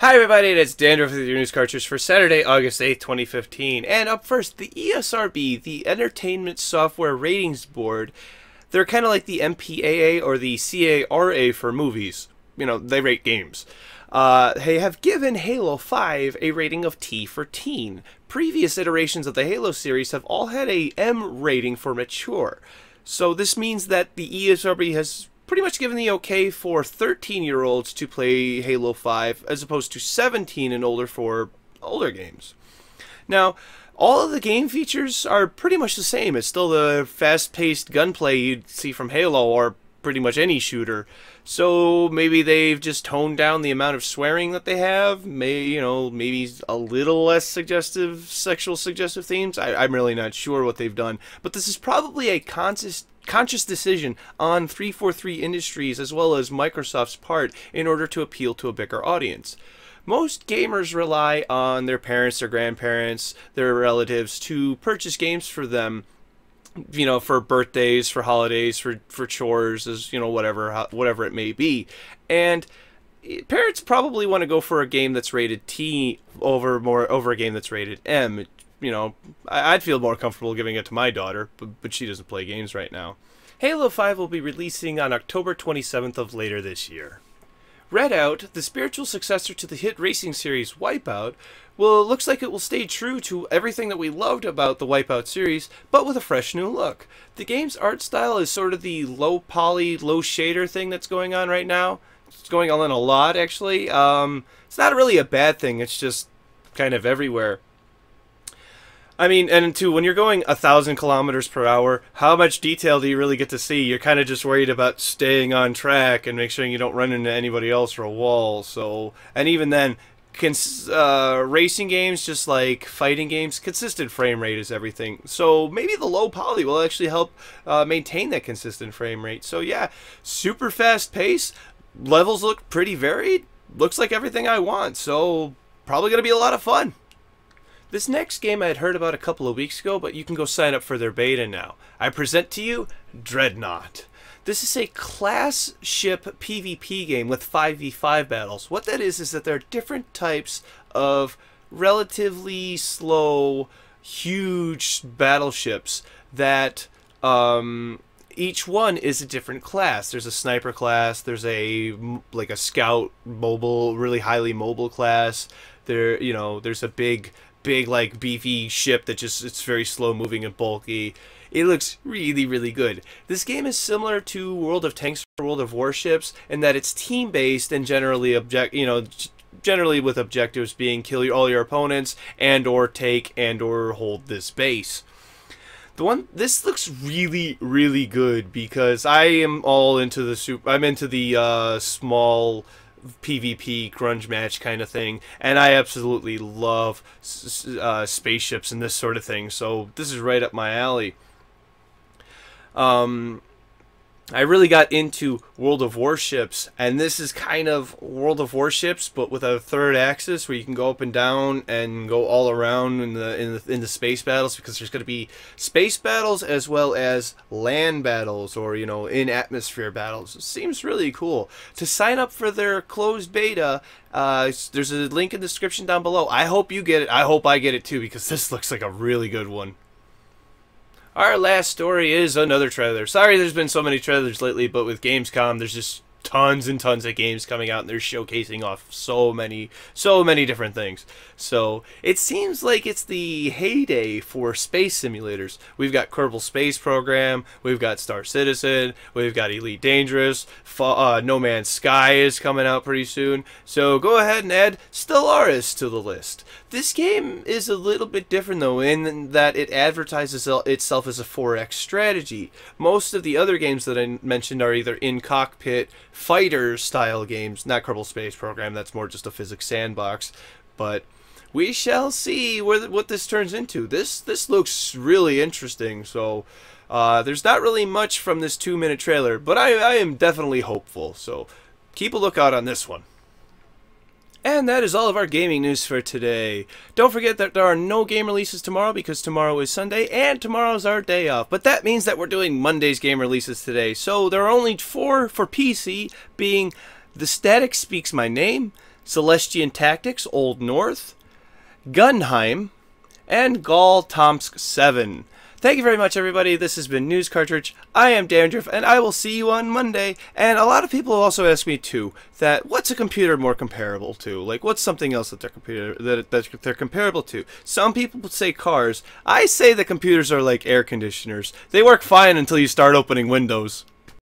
Hi everybody, it's Dandruff with your news Cartridge for Saturday, August 8th, 2015. And up first, the ESRB, the Entertainment Software Ratings Board. They're kind of like the MPAA or the CARA for movies. You know, they rate games. They have given Halo 5 a rating of T for teen. Previous iterations of the Halo series have all had a M rating for mature. So this means that the ESRB has pretty much given the okay for 13-year-olds to play Halo 5 as opposed to 17 and older for older games. Now, all of the game features are pretty much the same. It's still the fast-paced gunplay you'd see from Halo or pretty much any shooter. So maybe they've just toned down the amount of swearing that they have. Maybe a little less sexual suggestive themes. I'm really not sure what they've done. But this is probably a conscious decision on 343 Industries as well as Microsoft's part in order to appeal to a bigger audience. Most gamers rely on their parents, their grandparents, their relatives to purchase games for them, you know, for birthdays, for holidays, for chores, as you know, whatever it may be. And parents probably want to go for a game that's rated T over a game that's rated M. You know, I'd feel more comfortable giving it to my daughter, but she doesn't play games right now. Halo 5 will be releasing on October 27th of later this year. Redout, the spiritual successor to the hit racing series Wipeout, looks like it will stay true to everything that we loved about the Wipeout series, but with a fresh new look. The game's art style is sort of the low poly, low shader thing that's going on right now. It's going on a lot, actually. It's not really a bad thing, it's just kind of everywhere. I mean, and too, when you're going 1,000 kilometers per hour, how much detail do you really get to see? You're kind of just worried about staying on track and make sure you don't run into anybody else or a wall. So, and even then, racing games, just like fighting games, consistent frame rate is everything. So maybe the low poly will actually help maintain that consistent frame rate. So yeah, super fast pace, levels look pretty varied, looks like everything I want. So probably going to be a lot of fun. This next game I had heard about a couple of weeks ago, but you can go sign up for their beta now. I present to you Dreadnought. This is a class ship PvP game with 5v5 battles. What that is that there are different types of relatively slow, huge battleships that each one is a different class. There's a sniper class, there's a scout mobile, really highly mobile class. There's a big like beefy ship that it's very slow moving and bulky. It looks really, really good. This game is similar to World of Tanks or World of Warships in that it's team based and generally with objectives being kill all your opponents and or take and or hold this base. This looks really, really good because I am all into the small PvP grunge match kind of thing, and I absolutely love spaceships and this sort of thing, so this is right up my alley. I really got into World of Warships, and this is kind of World of Warships but with a third axis where you can go up and down and go all around in the space battles, because there's going to be space battles as well as land battles or in atmosphere battles. It seems really cool. To sign up for their closed beta, there's a link in the description down below. I hope you get it. I hope I get it too, because this looks like a really good one. Our last story is another trailer. Sorry there's been so many trailers lately, but with Gamescom, there's just tons and tons of games coming out, and they're showcasing off so many different things. So it seems like it's the heyday for space simulators. We've got Kerbal Space Program, we've got Star Citizen, we've got Elite Dangerous, No Man's Sky is coming out pretty soon. So go ahead and add Stellaris to the list. This game is a little bit different though, in that it advertises itself as a 4X strategy. Most of the other games that I mentioned are either in-cockpit fighter style games, not Kerbal Space Program, that's more just a physics sandbox, but we shall see what this turns into. This looks really interesting, so there's not really much from this 2-minute trailer, but I am definitely hopeful, so keep a lookout on this one. And that is all of our gaming news for today. Don't forget that there are no game releases tomorrow because tomorrow is Sunday and tomorrow is our day off. But that means that we're doing Monday's game releases today. So there are only 4 for PC, being The Static Speaks My Name, Celestian Tactics Old North, Gunheim, and Gaul Tomsk 7. Thank you very much, everybody. This has been News Cartridge. I am Dandruff, and I will see you on Monday. And a lot of people also ask me, too, that what's a computer more comparable to? Like, what's something else that they're comparable to? Some people would say cars. I say that computers are like air conditioners. They work fine until you start opening windows.